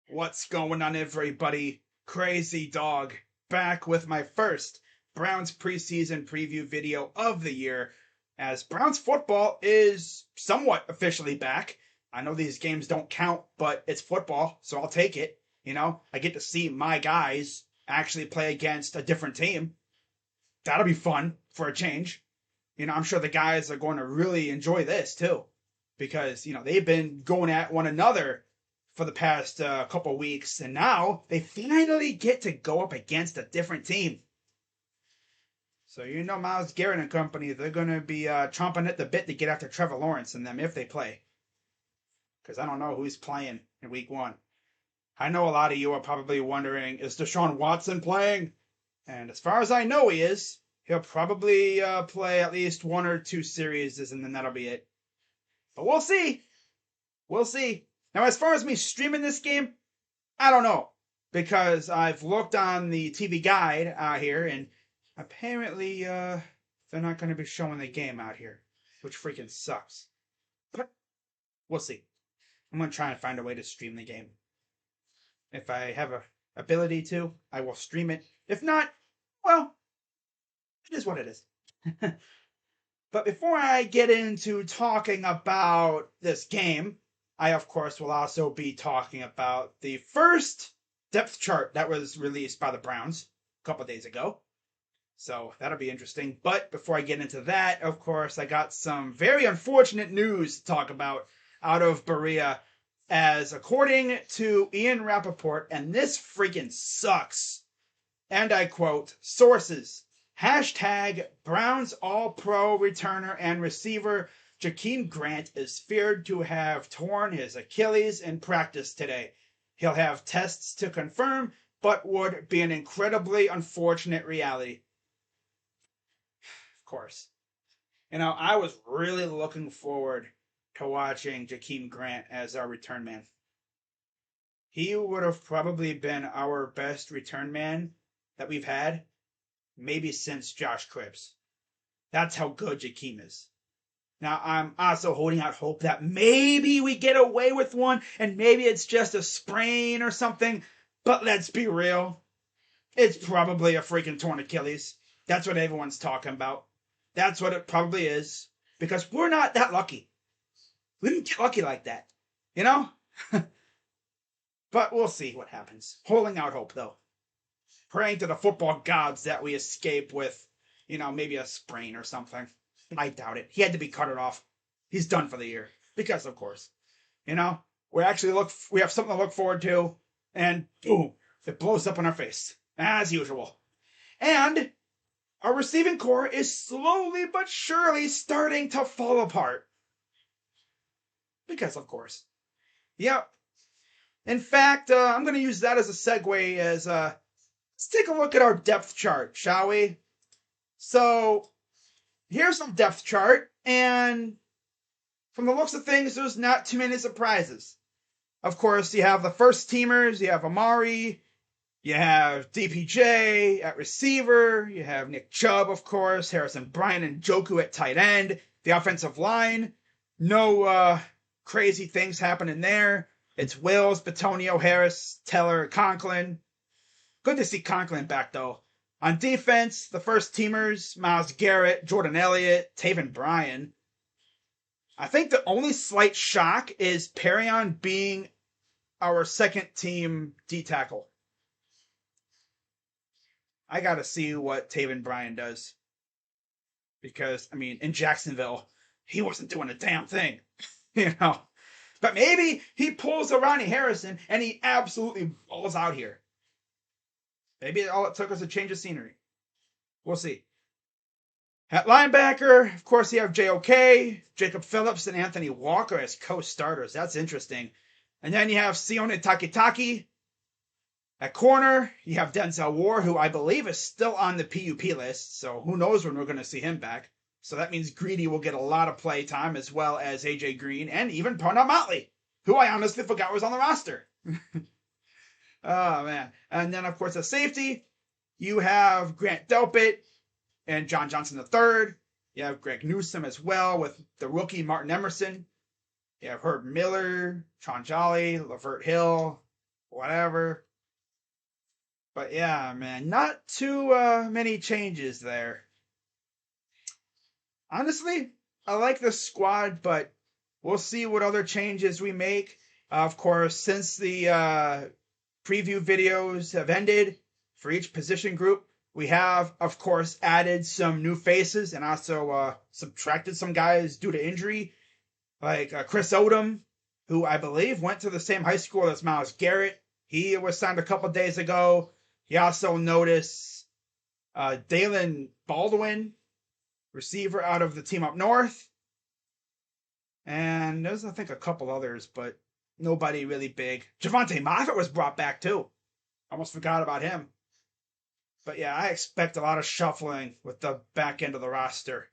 What's going on, everybody? Crazy Dog back with my first Browns preseason preview video of the year, as Browns football is somewhat officially back. I know these games don't count, but it's football, so I'll take it. I get to see my guys actually play against a different team. That'll be fun for a change. I'm sure the guys are going to really enjoy this too, because they've been going at one another for the past couple weeks, and now they finally get to go up against a different team. So Miles Garrett and company, they're going to be chomping at the bit to get after Trevor Lawrence and them if they play, because I don't know who's playing in Week 1. I know a lot of you are probably wondering, is Deshaun Watson playing? And as far as I know, he is. He'll probably play at least one or two series, and then that'll be it. But we'll see. We'll see. Now, as far as me streaming this game, I don't know, because I've looked on the TV guide out here, and apparently they're not going to be showing the game out here, which freaking sucks. But we'll see. I'm going to try and find a way to stream the game. If I have a ability to, I will stream it. If not, well, it is what it is. But before I get into talking about this game, I, of course, will also be talking about the first depth chart that was released by the Browns a couple days ago. So that'll be interesting. But before I get into that, of course, I got some very unfortunate news to talk about out of Berea, as according to Ian Rappaport, and this freaking sucks, and I quote, sources, hashtag Browns All-Pro returner and receiver Jakeem Grant is feared to have torn his Achilles in practice today. He'll have tests to confirm, but would be an incredibly unfortunate reality. Of course. I was really looking forward to watching Jakeem Grant as our return man. He would have probably been our best return man that we've had, maybe since Josh Cribbs. That's how good Jakeem is. Now, I'm also holding out hope that maybe we get away with one, and maybe it's just a sprain or something. But let's be real. It's probably a freaking torn Achilles. That's what everyone's talking about. That's what it probably is. Because we're not that lucky. We didn't get lucky like that. But we'll see what happens. Holding out hope, though. Praying to the football gods that we escape with, maybe a sprain or something. I doubt it. He had to be cut off. He's done for the year. Because, of course, we have something to look forward to, and boom, it blows up in our face, as usual. And our receiving core is slowly but surely starting to fall apart. Because, of course. Yep. In fact, I'm going to use that as a segue as, let's take a look at our depth chart, shall we? So, here's some depth chart, and from the looks of things, there's not too many surprises. Of course, you have the first teamers, you have Amari, you have DPJ at receiver, you have Nick Chubb, of course, Harrison Bryant and Njoku at tight end, the offensive line, no crazy things happening there. It's Wills, Bitonio, Harris, Teller, Conklin. Good to see Conklin back, though. On defense, the first teamers, Myles Garrett, Jordan Elliott, Taven Bryan. I think the only slight shock is Perrion being our second team D-tackle. I gotta see what Taven Bryan does. Because, in Jacksonville, he wasn't doing a damn thing. But maybe he pulls a Ronnie Harrison and he absolutely balls out here. Maybe all it took was a change of scenery. We'll see. At linebacker, of course, you have JOK, Jacob Phillips, and Anthony Walker as co-starters. That's interesting. And then you have Sione Takitaki. At corner, you have Denzel Ward, who I believe is still on the PUP list. So who knows when we're going to see him back. So that means Greedy will get a lot of play time, as well as AJ Green and even Parnell Motley, who I honestly forgot was on the roster. Oh, man. And then, of course, at safety, you have Grant Delpit and John Johnson III. You have Greg Newsome as well with the rookie Martin Emerson. You have Herb Miller, Sean Jolly, Lavert Hill, whatever. But yeah, man, not too many changes there. Honestly, I like the squad, but we'll see what other changes we make. Of course, since the preview videos have ended for each position group, we have, of course, added some new faces and also subtracted some guys due to injury, like Chris Odom, who I believe went to the same high school as Myles Garrett. He was signed a couple days ago. You also notice Dalen Baldwin, receiver out of the team up north. And there's, I think, a couple others, but nobody really big. Javante Moffett was brought back, too. Almost forgot about him. But yeah, I expect a lot of shuffling with the back end of the roster.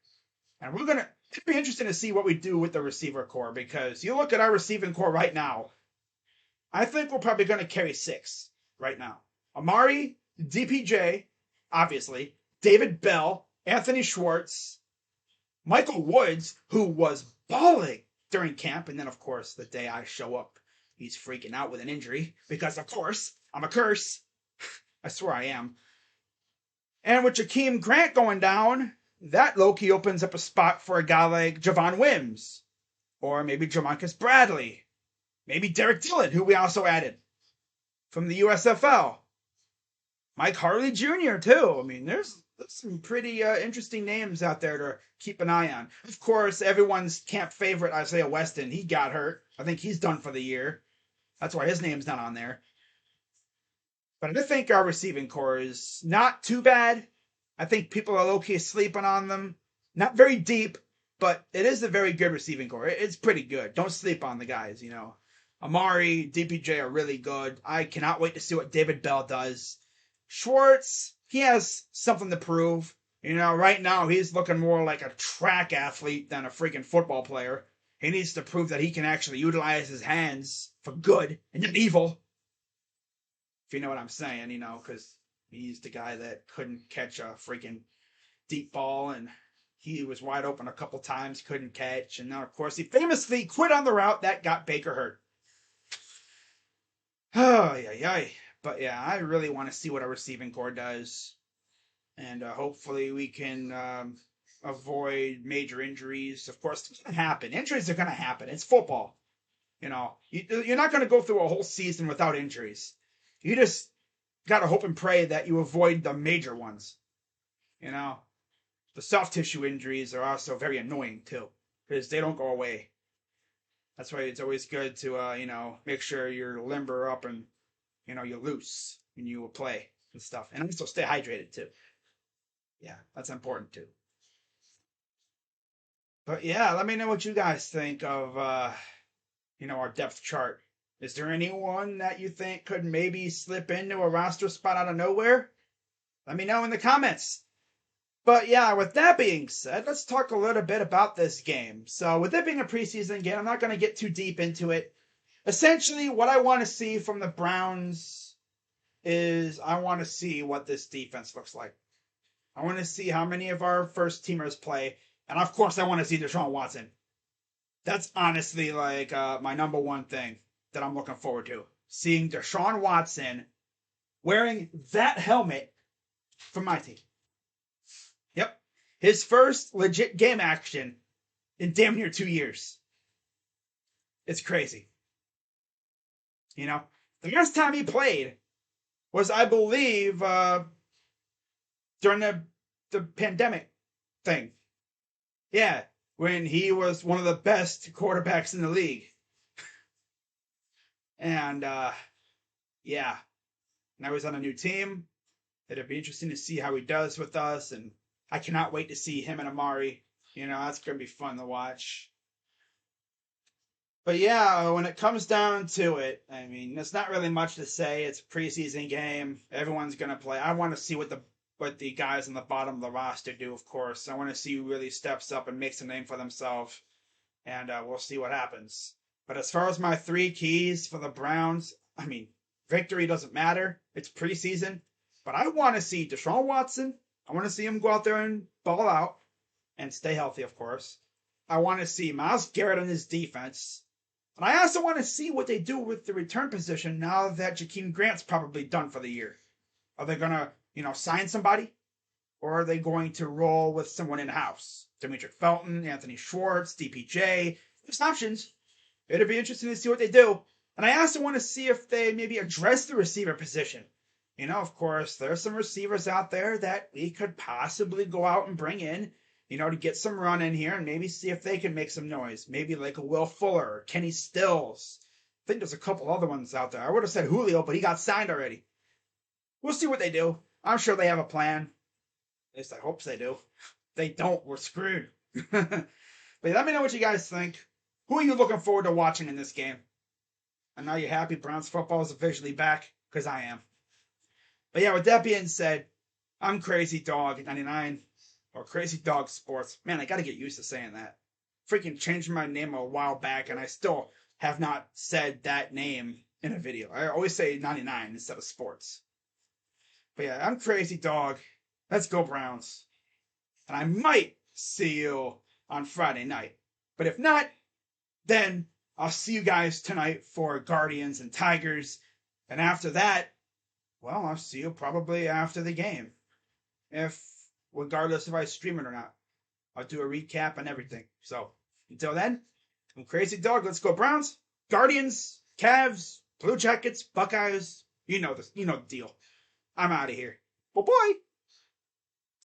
And it'd be interesting to see what we do with the receiver core, because you look at our receiving core right now, I think we're probably going to carry 6 right now. Amari, DPJ, obviously, David Bell, Anthony Schwartz, Michael Woods, who was balling during camp, and then, of course, the day I show up, he's freaking out with an injury, because, of course, I'm a curse. I swear I am. And with Jakeem Grant going down, that low-key opens up a spot for a guy like Javon Wims, or maybe Jamarcus Bradley, maybe Derek Dillon, who we also added from the USFL. Mike Harley Jr., too. I mean, there's some pretty interesting names out there to keep an eye on. Of course, everyone's camp favorite, Isaiah Weston, he got hurt. I think he's done for the year. That's why his name's not on there. But I think our receiving core is not too bad. I think people are low-key sleeping on them. Not very deep, but it is a very good receiving core. It's pretty good. Don't sleep on the guys, you know. Amari, DPJ are really good. I cannot wait to see what David Bell does. Schwartz, he has something to prove. You know, right now he's looking more like a track athlete than a freaking football player. He needs to prove that he can actually utilize his hands for good and not evil. If you know what I'm saying, you know, because he's the guy that couldn't catch a freaking deep ball, and he was wide open a couple times, couldn't catch, and now, of course, he famously quit on the route that got Baker hurt. Oh, yeah. But yeah, I really want to see what our receiving core does. And hopefully we can avoid major injuries. Of course, it's going to happen. Injuries are going to happen. It's football. You know, you're not going to go through a whole season without injuries. You just got to hope and pray that you avoid the major ones. You know, the soft tissue injuries are also very annoying too, because they don't go away. That's why it's always good to, make sure you're limber up and, you're loose when you play and stuff. And also stay hydrated too. Yeah, that's important too. But yeah, let me know what you guys think of, our depth chart. Is there anyone that you think could maybe slip into a roster spot out of nowhere? Let me know in the comments. But yeah, with that being said, let's talk a little bit about this game. So with it being a preseason game, I'm not going to get too deep into it. Essentially, what I want to see from the Browns is I want to see what this defense looks like. I want to see how many of our first teamers play. And of course, I want to see Deshaun Watson. That's honestly like my number one thing that I'm looking forward to. Seeing Deshaun Watson wearing that helmet for my team. Yep. His first legit game action in damn near 2 years. It's crazy. The last time he played was, I believe, during the pandemic thing. Yeah, when he was one of the best quarterbacks in the league. And, yeah. Now he's on a new team. It'll be interesting to see how he does with us, and I cannot wait to see him and Amari. That's going to be fun to watch. But yeah, when it comes down to it, I mean, there's not really much to say. It's a preseason game. Everyone's going to play. I want to see what the guys on the bottom of the roster do, of course. I want to see who really steps up and makes a name for themselves. And we'll see what happens. But as far as my 3 keys for the Browns, I mean, victory doesn't matter. It's preseason. But I want to see Deshaun Watson. I want to see him go out there and ball out and stay healthy, of course. I want to see Myles Garrett on his defense. And I also want to see what they do with the return position now that Jakeem Grant's probably done for the year. Are they going to, sign somebody? Or are they going to roll with someone in-house? Demetric Felton, Anthony Schwartz, DPJ. There's options. It'll be interesting to see what they do. And I also want to see if they maybe address the receiver position. Of course, there's some receivers out there that we could possibly go out and bring in, to get some run in here and maybe see if they can make some noise. Maybe like a Will Fuller or Kenny Stills. I think there's a couple other ones out there. I would have said Julio, but he got signed already. We'll see what they do. I'm sure they have a plan. At least I hope they do. If they don't, we're screwed. But let me know what you guys think. Who are you looking forward to watching in this game? And are you happy Browns football is officially back? Because I am. But yeah, with that being said, I'm Crazy Dog 99 or Crazy Dog Sports. Man, I got to get used to saying that. Freaking changed my name a while back, and I still have not said that name in a video. I always say 99 instead of sports. But yeah, I'm Crazy Dog. Let's go Browns. And I might see you on Friday night. But if not, then I'll see you guys tonight for Guardians and Tigers. And after that, well, I'll see you probably after the game. Regardless if I stream it or not. I'll do a recap and everything. So, until then, I'm Crazy Dog. Let's go Browns, Guardians, Cavs, Blue Jackets, Buckeyes. You know the deal. I'm out of here. Bye-bye.